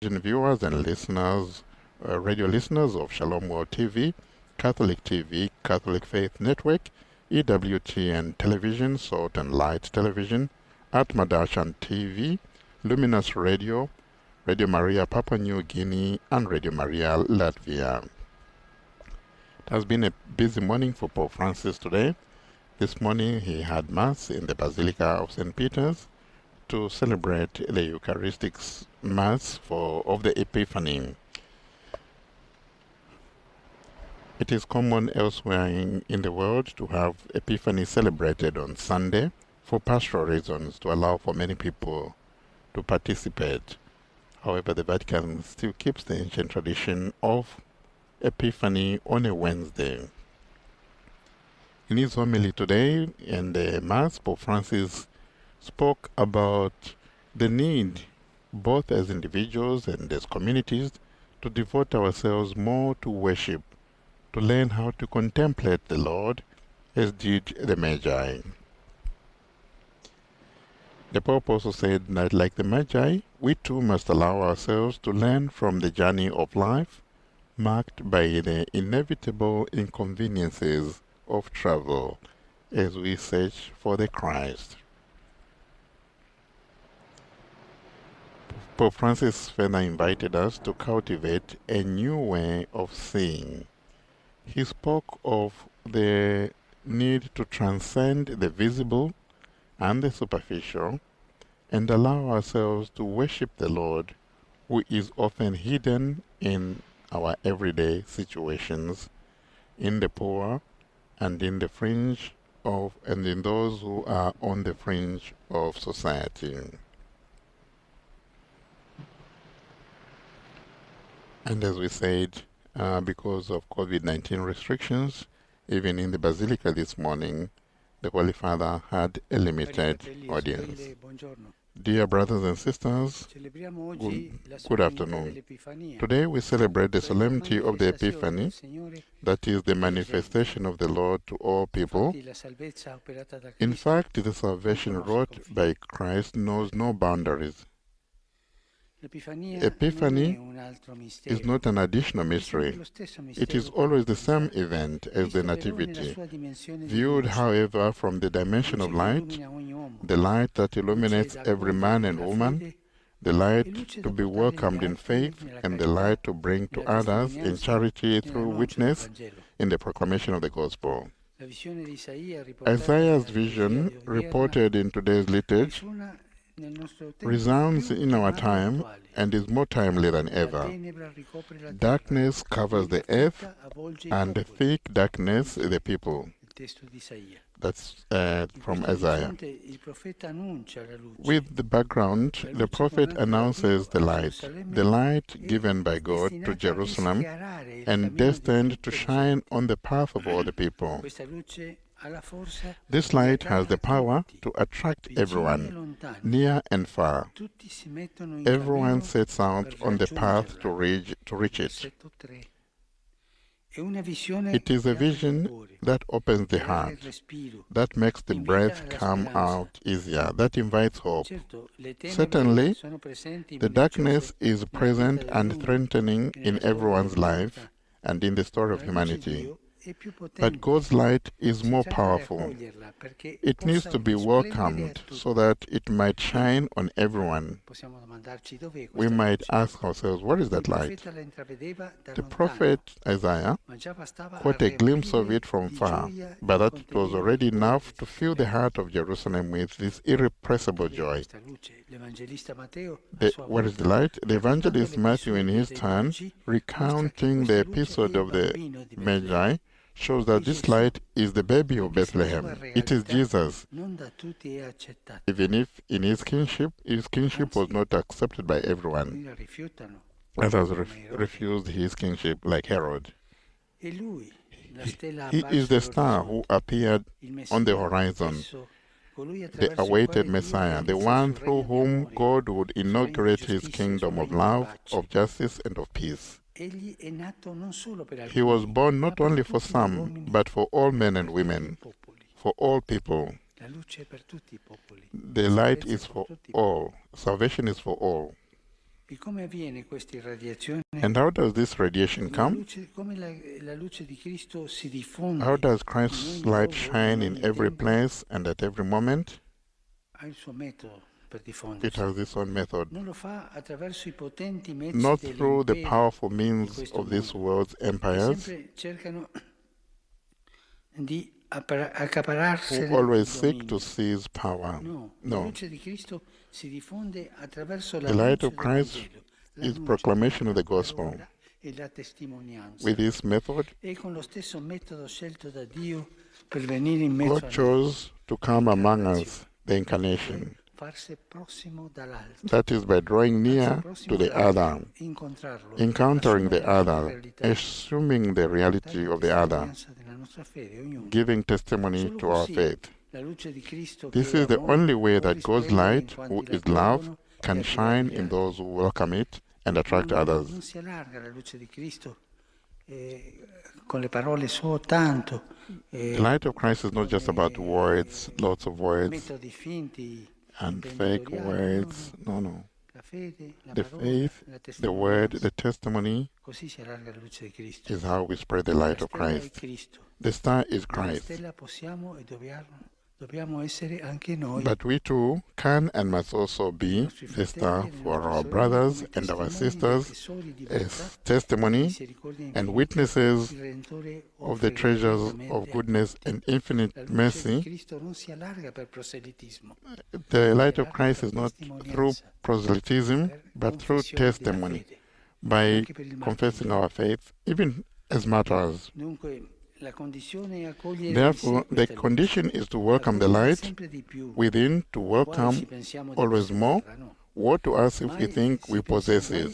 Viewers and listeners, radio listeners of Shalom World TV, Catholic Faith Network, EWTN Television, Salt and Light Television, Atmadashan TV, Luminous Radio, Radio Maria Papua New Guinea, and Radio Maria Latvia. It has been a busy morning for Pope Francis today. This morning he had Mass in the Basilica of St. Peter's to celebrate the Eucharistic Mass of the Epiphany. It is common elsewhere in the world to have Epiphany celebrated on Sunday for pastoral reasons, to allow for many people to participate. However, the Vatican still keeps the ancient tradition of Epiphany on a Wednesday. In his homily today in the Mass, Pope Francis spoke about the need, both as individuals and as communities, to devote ourselves more to worship, to learn how to contemplate the Lord as did the Magi. The Pope also said that, like the Magi, we too must allow ourselves to learn from the journey of life, marked by the inevitable inconveniences of travel as we search for the Christ. Pope Francis further invited us to cultivate a new way of seeing. He spoke of the need to transcend the visible and the superficial and allow ourselves to worship the Lord, who is often hidden in our everyday situations, in the poor and in the fringe of, and in those who are on the fringe of society. And as we said, because of COVID-19 restrictions, even in the Basilica this morning, the Holy Father had a limited audience. Dear brothers and sisters, good afternoon. Today we celebrate the solemnity of the Epiphany, that is the manifestation of the Lord to all people. In fact, the salvation wrought by Christ knows no boundaries. Epiphany is not an additional mystery. It is always the same event as the Nativity. Viewed, however, from the dimension of light, the light that illuminates every man and woman, the light to be welcomed in faith, and the light to bring to others in charity through witness in the proclamation of the gospel. Isaiah's vision, reported in today's liturgy, resounds in our time and is more timely than ever. Darkness covers the earth, and the thick darkness the people. That's from Isaiah. With the background, the prophet announces the light given by God to Jerusalem and destined to shine on the path of all the people. This light has the power to attract everyone, near and far. Everyone sets out on the path to reach it. It is a vision that opens the heart, that makes the breath come out easier, that invites hope. Certainly, the darkness is present and threatening in everyone's life and in the story of humanity. But God's light is more powerful. It needs to be welcomed so that it might shine on everyone. We might ask ourselves, what is that light? The prophet Isaiah caught a glimpse of it from far, but that it was already enough to fill the heart of Jerusalem with this irrepressible joy. What is the light? The evangelist Matthew, in his turn, recounting the episode of the Magi, shows that this light is the baby of Bethlehem. It is Jesus. Even if in his kingship was not accepted by everyone. Others refused his kingship, like Herod. He is the star who appeared on the horizon, the awaited Messiah, the one through whom God would inaugurate his kingdom of love, of justice, and of peace. He was born not only for some, but for all men and women, for all people. The light is for all. Salvation is for all. And how does this radiation come? How does Christ's light shine in every place and at every moment? It has its own method. Not through the powerful means of this world's empires, who always seek to seize power. No. The light of Christ is proclamation of the gospel. With this method, God chose to come among us, the incarnation. That is by drawing near to the other, encountering the other, assuming the reality of the other, giving testimony to our faith. This is the only way that God's light, who is love, can shine in those who welcome it and attract others. The light of Christ is not just about words, lots of words, and fake words. No. The faith, the word, the testimony is how we spread the light of Christ. The star is Christ. But we too can and must also be the star for our brothers and our sisters as testimony and witnesses of the treasures of goodness and infinite mercy. The light of Christ is not through proselytism, but through testimony, by confessing our faith, even as martyrs. Therefore, the condition is to welcome the light within, to welcome always more. Woe to us if we think we possess it,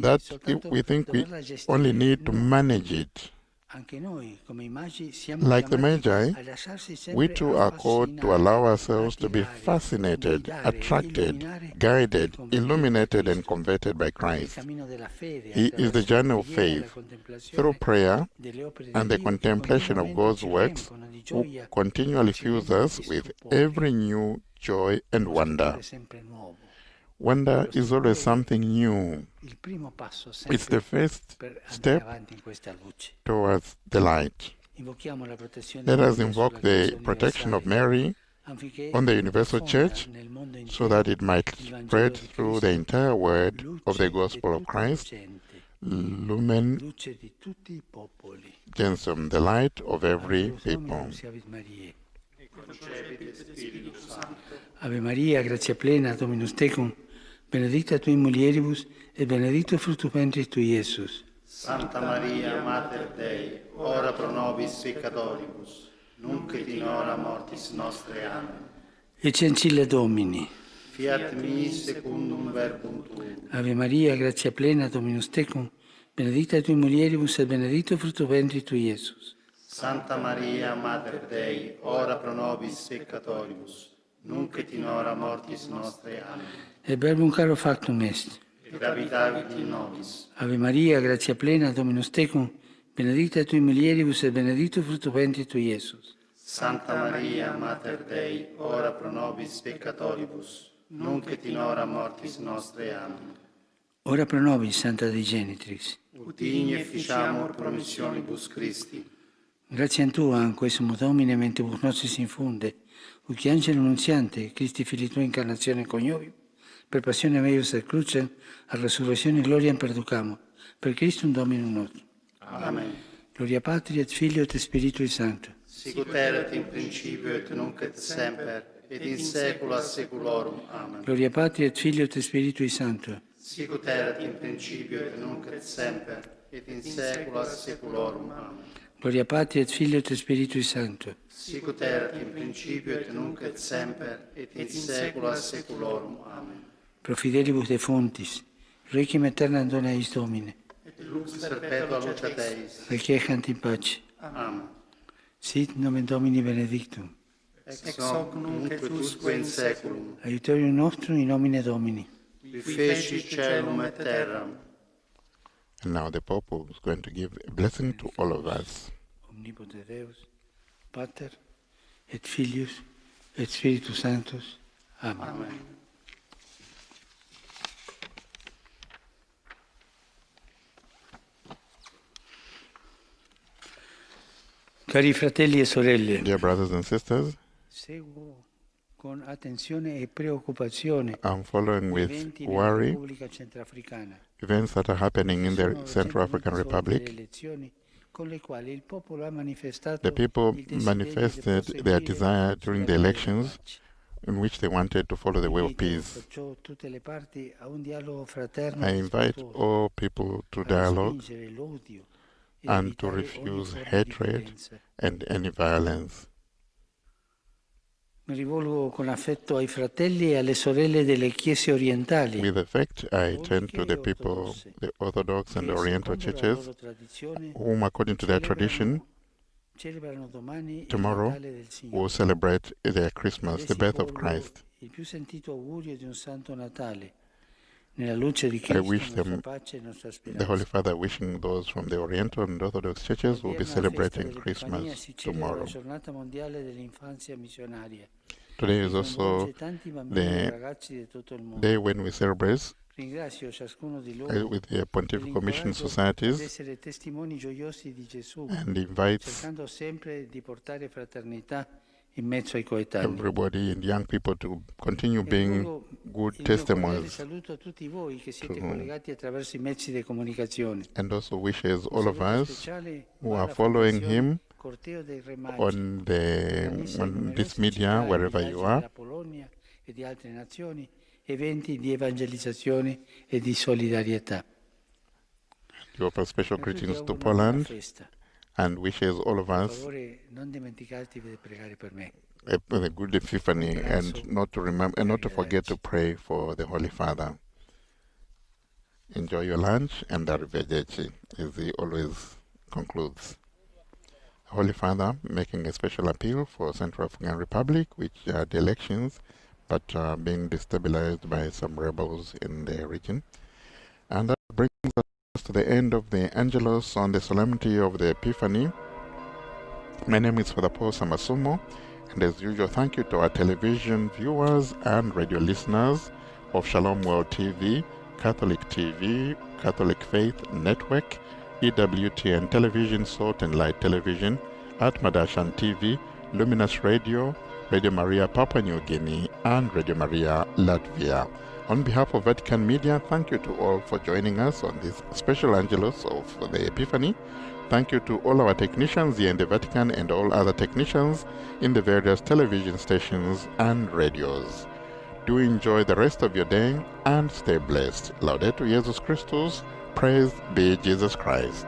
that if we think we only need to manage it. Like the Magi, we too are called to allow ourselves to be fascinated, attracted, guided, illuminated, and converted by Christ. He is the journey of faith. Through prayer and the contemplation of God's works, who continually fills us with every new joy and wonder. Wonder is always something new. It's the first step towards the light. Let us invoke the protection of Mary on the Universal Church so that it might spread through the entire word of the Gospel of Christ. Lumen Gentium, the light of every people. Ave Maria, gratia plena, Dominus tecum, benedicta tui mulieribus, et benedictus fructus ventris tui, Iesus. Santa Maria, Mater Dei, ora pro nobis peccatoribus, nunc et in hora mortis nostre. Amen. Ecce ancilla Domini. Fiat mi secundum verbum tuum. Ave Maria, gratia plena, Dominus tecum, benedicta tui mulieribus, et benedictus fructus ventris tui, Iesus. Santa Maria, Mater Dei, ora pro nobis peccatoribus, nunc et in hora mortis nostre. Amen. Et verbum caro factum est. Et habitavit in nobis. Ave Maria, gratia plena, Dominus tecum, benedicta tui mulieribus, et benedictus fructus ventris tui, Iesus. Santa Maria, Mater Dei, ora pro nobis peccatoribus, nunc et in hora mortis nostre. Amen. Ora pro nobis, Santa Dei Genitrix. Ut igne ficiamur promissionibus Christi. Grazie a Tua, anque sumo Domine, mentibus nostris infunde, uc angelo nunziante, Christi Filii Tua incarnazione coniovi, per passione meius et crucem, a resurrezione gloriam perducamo, per Christum Dominum nostrum. Amen. Gloria Patri et Filio et Spiritui Sancto. Sicut erat in principio et nunc et semper, et in saecula saeculorum. Amen. Gloria Patri et Filio et Spiritui Sancto. Sicut erat in principio et nunc et semper, et in saecula saeculorum. Amen. Gloria Patri et Filio et Spiritui Sancto. Sicut erat in principio et nunc et semper, et in saecula saeculorum. Amen. Pro fidelibus defuntis, requiem aeternam dona eis Domine. Et lux perpetua luceat eis. Requiescant in pace. Amen. Sit nomen Domini benedictum. Ex hoc nunc et usque in saeculum. Aiutorium nostrum in nomine Domini. Qui feci caelum et terram. And now the Pope is going to give a blessing to all of us. Omnipotens Deus, Pater, et Filius, et Spiritus Sanctus. Amen. Amen. Cari fratelli e sorelle, Dear brothers and sisters, seguo con attenzione e preoccupazione I'm following gli with eventi nella worry Repubblica Centrafricana. events that are happening in the Sono Central African recentemente svolte le Republic. elezioni con le quali il popolo ha manifestato The people il desiderio di manifested their proseguire desire during the sulla via della elections pace. in which they wanted to follow the way of Invito peace. perciò tutte le parti a un dialogo fraterno I e invite rispettoso, all people to a dialogue respingere l'odio ed and to evitare ogni refuse forma di hatred violenza. and any violence. Mi rivolgo con affetto ai fratelli e alle sorelle delle chiese orientali, With effect, I turn cattoliche to the e people, ortodosse, the Orthodox and che Oriental secondo la churches, loro tradizione whom, according to their tradition, celebrano domani il tomorrow Natale del will Signore. celebrate their A Christmas, the essi birth of porgo Christ. il più sentito augurio di un santo Natale, nella luce di I Cristo, wish nostra them, pace e nostra the Holy speranza. Father, wishing those from the Oriental and Orthodox churches will be L'odierna festa celebrating dell'Epifania Christmas si celebra la tomorrow. giornata mondiale dell'infanzia missionaria, Today che is also coinvolge tanti bambini e the ragazzi di tutto il day mondo. when we celebrate Ringrazio ciascuno di loro with the Pontifical Mission dell'incoraggio ad Societies essere testimoni gioiosi di Gesù, and invites cercando sempre di portare fraternità in mezzo ai coetanei. everybody and young people to continue E being rivolgo good il mio cordiale testimonies, saluto a tutti voi che siete to- collegati attraverso i mezzi di comunicazione. and also wishes Un all of saluto us speciale who va are alla following Fondazione him Corteo dei Re Magi, on che organizza in on this numerose media, città e wherever you villaggi are. della Polonia e di altre nazioni eventi di evangelizzazione e di solidarietà. You offer special A tutti greetings to auguro una buona Poland festa. and wishes all of Per us favore, non dimenticatevi di pregare per me. a good Epiphany and not to remember and not to forget to pray for the Holy Father. Enjoy your lunch and arrivederci, as he always concludes. Holy Father making a special appeal for Central African Republic, which the elections, but being destabilized by some rebels in the region. And that brings us to the end of the Angelus on the solemnity of the Epiphany. My name is Father Paul Samasumo, and as usual, thank you to our television viewers and radio listeners of Shalom World TV, Catholic TV, Catholic Faith Network, EWTN Television, Salt and Light Television, Atmadashan TV, Luminous Radio, Radio Maria Papua New Guinea, and Radio Maria Latvia. On behalf of Vatican Media, thank you to all for joining us on this special Angelus of the Epiphany. Thank you to all our technicians here in the Vatican and all other technicians in the various television stations and radios. Do enjoy the rest of your day and stay blessed. Laudetur Jesus Christus. Praise be Jesus Christ.